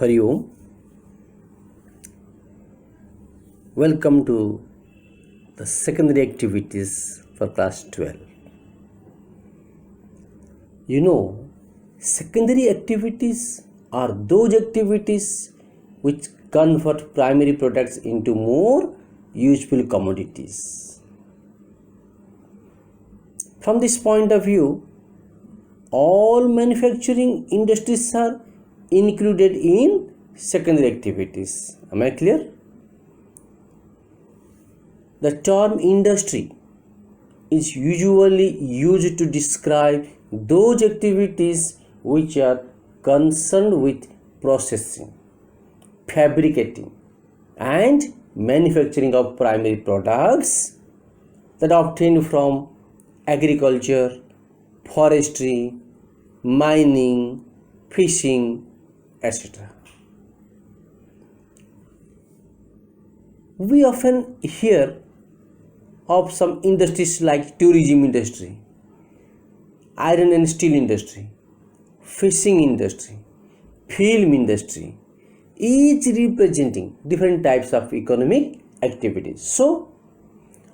Hari Om. Welcome to the secondary activities for class 12. Secondary activities are those activities which convert primary products into more useful commodities. From this point of view, all manufacturing industries are included in secondary activities. Am I clear? The term industry is usually used to describe those activities which are concerned with processing, fabricating, and manufacturing of primary products that are obtained from agriculture, forestry, mining, fishing, etc. We often hear of some industries like tourism industry, iron and steel industry, fishing industry, film industry, each representing different types of economic activities. So,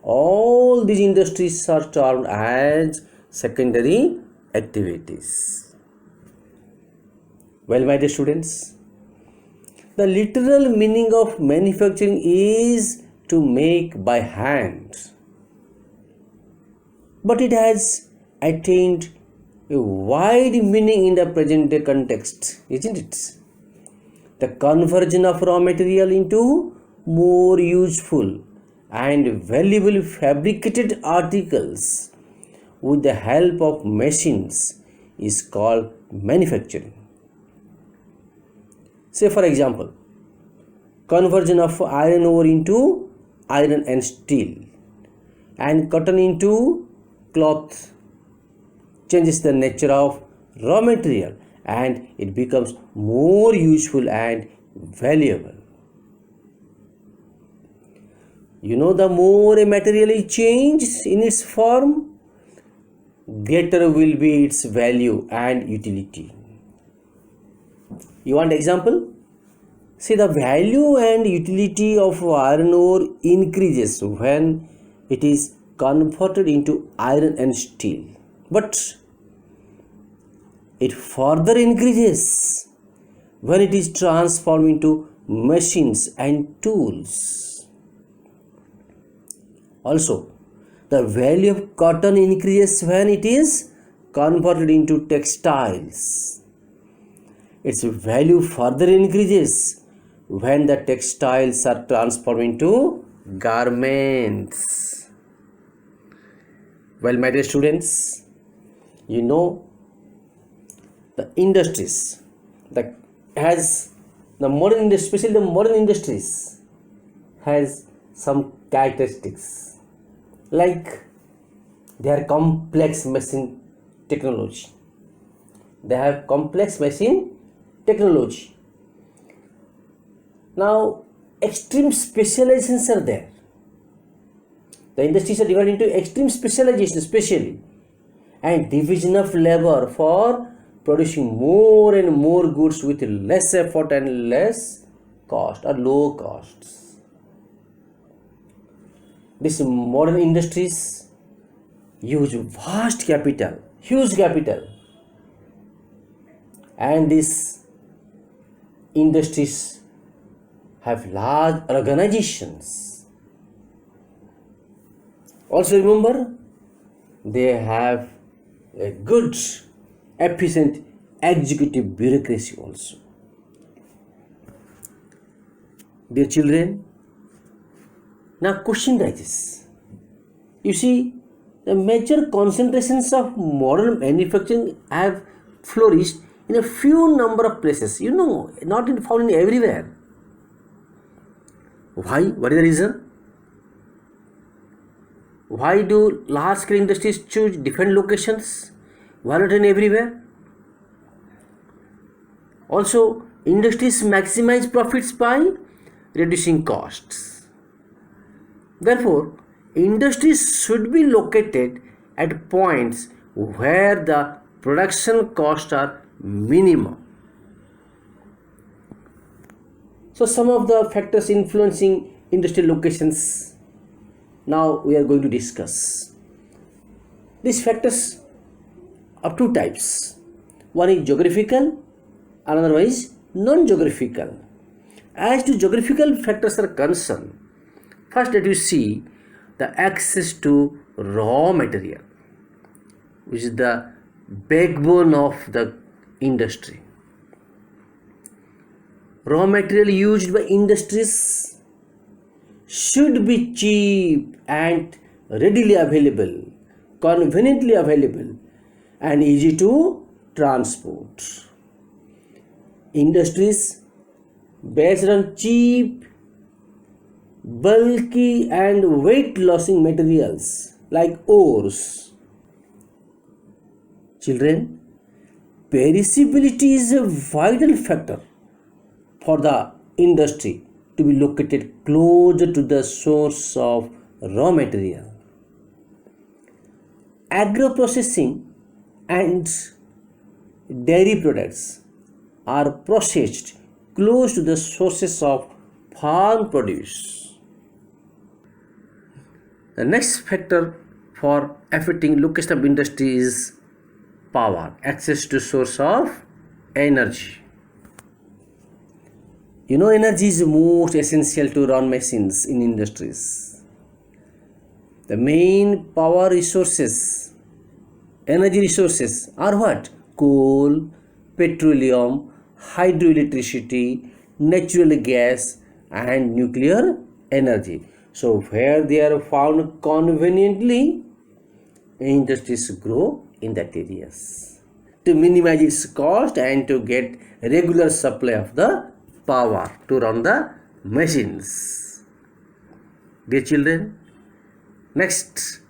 all these industries are termed as secondary activities. Well, my dear students, the literal meaning of manufacturing is to make by hand, but it has attained a wide meaning in the present day context, isn't it? The conversion of raw material into more useful and valuable fabricated articles with the help of machines is called manufacturing. Say for example, conversion of iron ore into iron and steel and cotton into cloth changes the nature of raw material and it becomes more useful and valuable. The more a material is changed in its form, greater will be its value and utility. You want example? See, the value and utility of iron ore increases when it is converted into iron and steel, but it further increases when it is transformed into machines and tools. Also, the value of cotton increases when it is converted into textiles. Its value further increases when the textiles are transformed into garments. Well, my dear students, the industries that has the modern industry, especially the modern industries, has some characteristics like they are complex machine technology. They have complex machine technology. Now, extreme specializations are there. The industries are divided into extreme specialization, especially, and division of labor for producing more and more goods with less effort and less cost or low costs. These modern industries use vast capital, huge capital, and these industries have large organizations. Also remember, they have a good, efficient executive bureaucracy also. Dear children, now question arises. You see, the major concentrations of modern manufacturing have flourished in a few number of places. Not found in everywhere. Why? What is the reason? Why do large scale industries choose different locations? Why not in everywhere? Also, industries maximize profits by reducing costs. Therefore, industries should be located at points where the production costs are minimum. So some of the factors influencing industrial locations now we are going to discuss. These factors are two types. One is geographical, another one is non-geographical. As to geographical factors are concerned, first let you see the access to raw material, which is the backbone of the industry. Raw material used by industries should be cheap and readily available, conveniently available, and easy to transport. Industries based on cheap, bulky, and weight lossing materials like ores. Children, perishability is a vital factor for the industry to be located closer to the source of raw material. Agro-processing and dairy products are processed close to the sources of farm produce. The next factor for affecting location of industry is power, access to source of energy. You know, energy is most essential to run machines in industries. The main power resources, energy resources are what? Coal, petroleum, hydroelectricity, natural gas, and nuclear energy. So where they are found conveniently, industries grow in that areas to minimize its cost and to get regular supply of the power to run the machines. Dear children, next,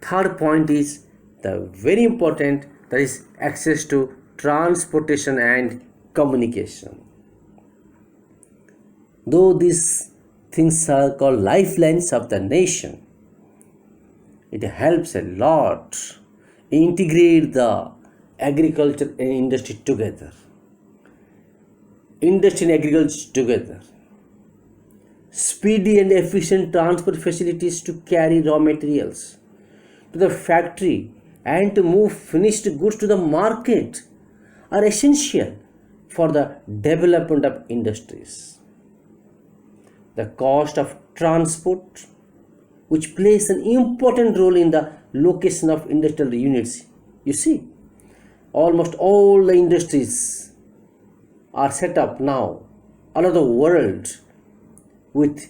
third point is the very important, that is access to transportation and communication. Though these things are called lifelines of the nation, it helps a lot integrate the agriculture and industry together. Industry and agriculture together. Speedy and efficient transport facilities to carry raw materials to the factory and to move finished goods to the market are essential for the development of industries. The cost of transport, which plays an important role in the location of industrial units. You see, almost all the industries are set up now all over the world with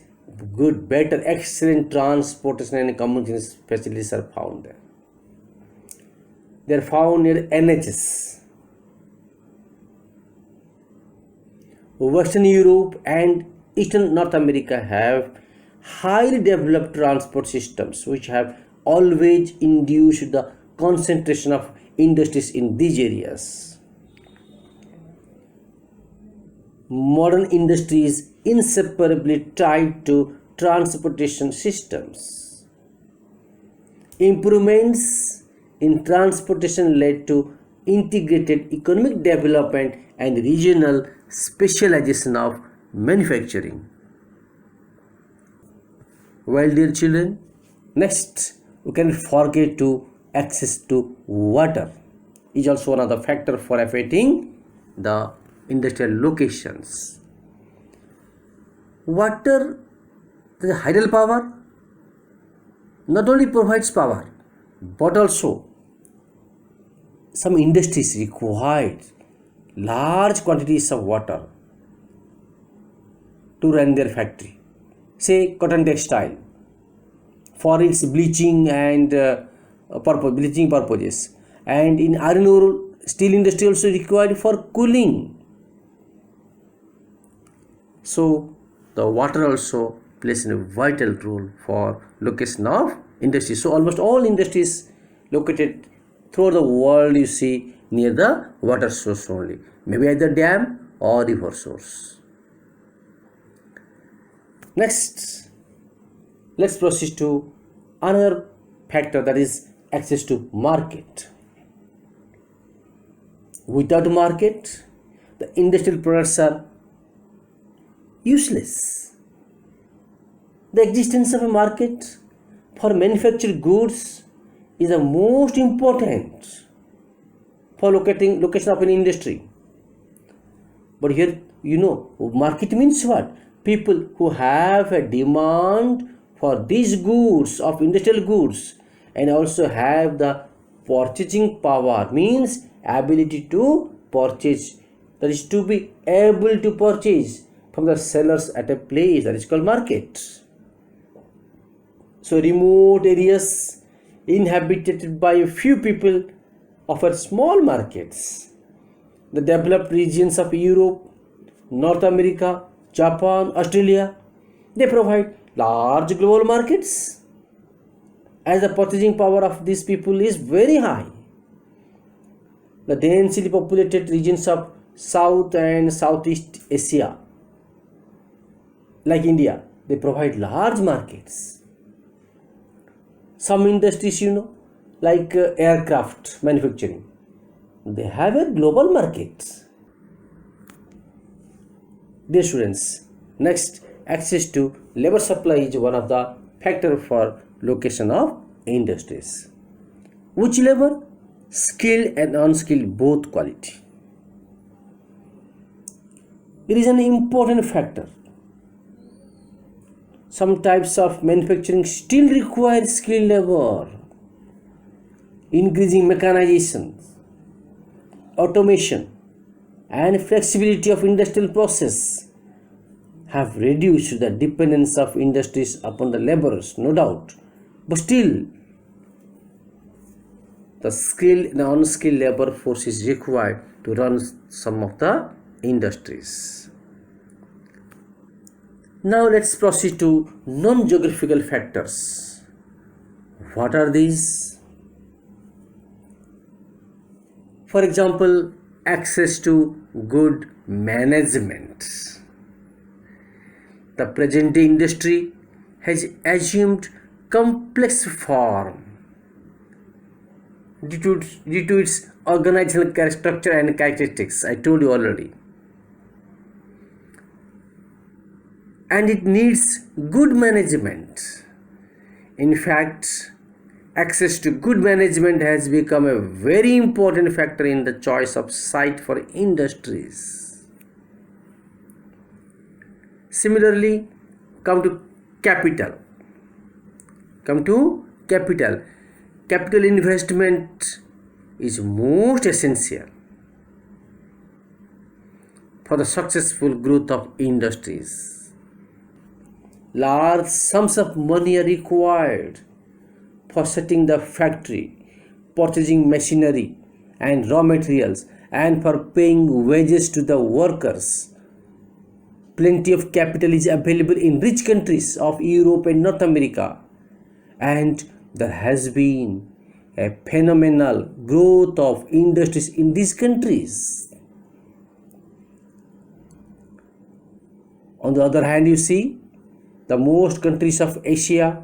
good, better, excellent transportation and communication facilities are found there. They are found near NHS. Western Europe and Eastern North America have highly developed transport systems which have always induced the concentration of industries in these areas. Modern industry is inseparably tied to transportation systems. Improvements in transportation led to integrated economic development and regional specialization of manufacturing. Well, dear children, next we can forget to access to water is also one of the factor for affecting the industrial locations. Water, the hydel power, not only provides power but also some industries require large quantities of water to run their factory. Say cotton textile for its bleaching and bleaching purposes, and in iron ore steel industry also required for cooling. So the water also plays a vital role for location of industry. So almost all industries located throughout the world you see near the water source only, maybe either dam or river source. Next, let's proceed to another factor, that is access to market. Without market, the industrial products are useless. The existence of a market for manufactured goods is the most important for location of an industry. But here, market means what? People who have a demand for these goods of industrial goods and also have the purchasing power, means ability to purchase, that is to be able to purchase from the sellers at a place, that is called market. So remote areas inhabited by a few people offer small markets. The developed regions of Europe, North America, Japan, Australia, they provide large global markets as the purchasing power of these people is very high. The densely populated regions of South and Southeast Asia, like India, they provide large markets. Some industries, like aircraft manufacturing, they have a global market. Dear students, next, access to labor supply is one of the factors for location of industries. Which labor? Skilled and unskilled, both quality. It is an important factor. Some types of manufacturing still require skilled labor. Increasing mechanization, automation, and flexibility of industrial process have reduced the dependence of industries upon the laborers, no doubt. But still, the skilled and unskilled labor force is required to run some of the industries. Now let's proceed to non-geographical factors. What are these? For example, access to good management. The present day industry has assumed complex form due to its organizational structure and characteristics. I told you already. And it needs good management. In fact, access to good management has become a very important factor in the choice of site for industries. Similarly, come to capital. Capital investment is most essential for the successful growth of industries. Large sums of money are required for setting the factory, purchasing machinery and raw materials, and for paying wages to the workers. Plenty of capital is available in rich countries of Europe and North America, and there has been a phenomenal growth of industries in these countries. On the other hand, you see, the most countries of Asia,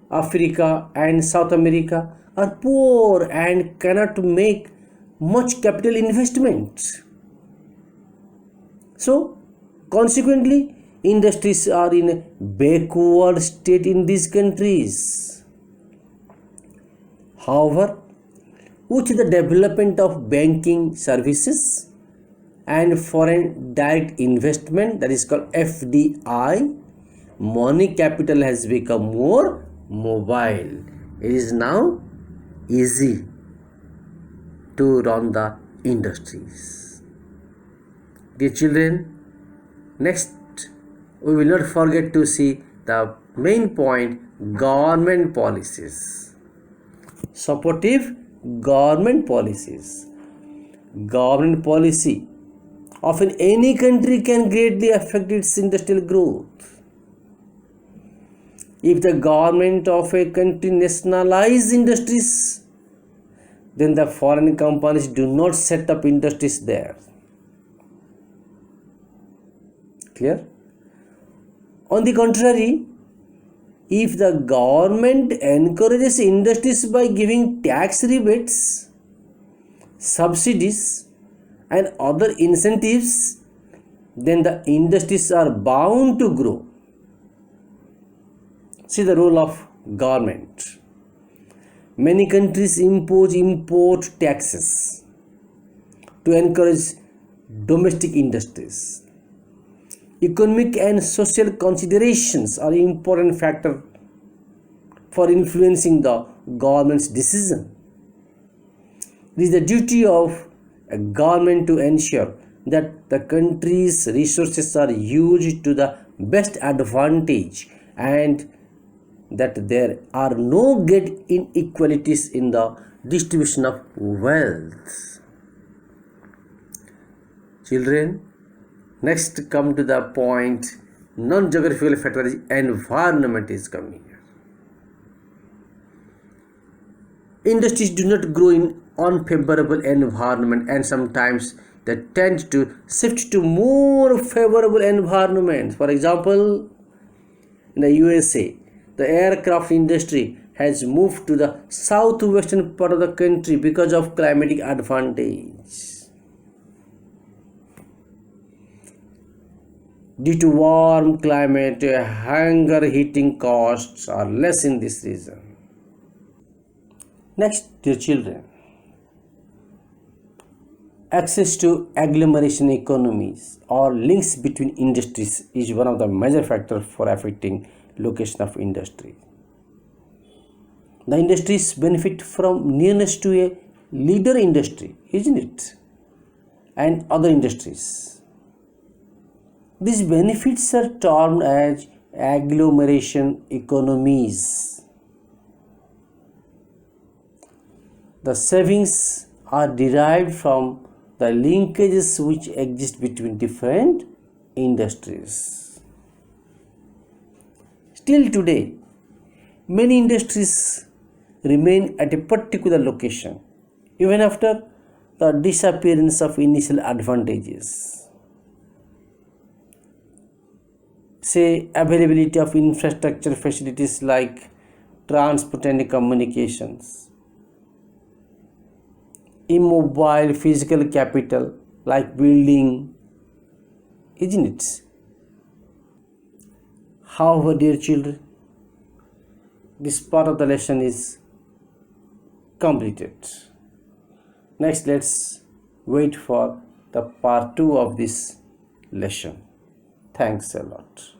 Africa and South America are poor and cannot make much capital investment. So, consequently, industries are in a backward state in these countries. However, with the development of banking services and foreign direct investment, that is called FDI, money capital has become more mobile. It is now easy to run the industries. Dear children, next we will not forget to see the main point, government policies. Supportive government policies. Government policy of any country can greatly affect its industrial growth. If the government of a country nationalize industries, then the foreign companies do not set up industries there. Clear? On the contrary, if the government encourages industries by giving tax rebates, subsidies and other incentives, then the industries are bound to grow. See the role of government. Many countries impose import taxes to encourage domestic industries. Economic and social considerations are important factor for influencing the government's decision. It is the duty of a government to ensure that the country's resources are used to the best advantage and that there are no great inequalities in the distribution of wealth. Children, next come to the point, non-geographical factor is environment is coming here. Industries do not grow in unfavorable environment and sometimes they tend to shift to more favorable environments. For example, in the USA, the aircraft industry has moved to the southwestern part of the country because of climatic advantage. Due to warm climate, hunger heating costs are less in this region. Next, dear children, access to agglomeration economies or links between industries is one of the major factors for affecting location of industry. The industries benefit from nearness to a leader industry, isn't it? And other industries. These benefits are termed as agglomeration economies. The savings are derived from the linkages which exist between different industries. Still today, many industries remain at a particular location even after the disappearance of initial advantages. Say, availability of infrastructure facilities like transport and communications, immobile physical capital like building, isn't it? However, dear children, this part of the lesson is completed. Next, let's wait for the part 2 of this lesson. Thanks a lot.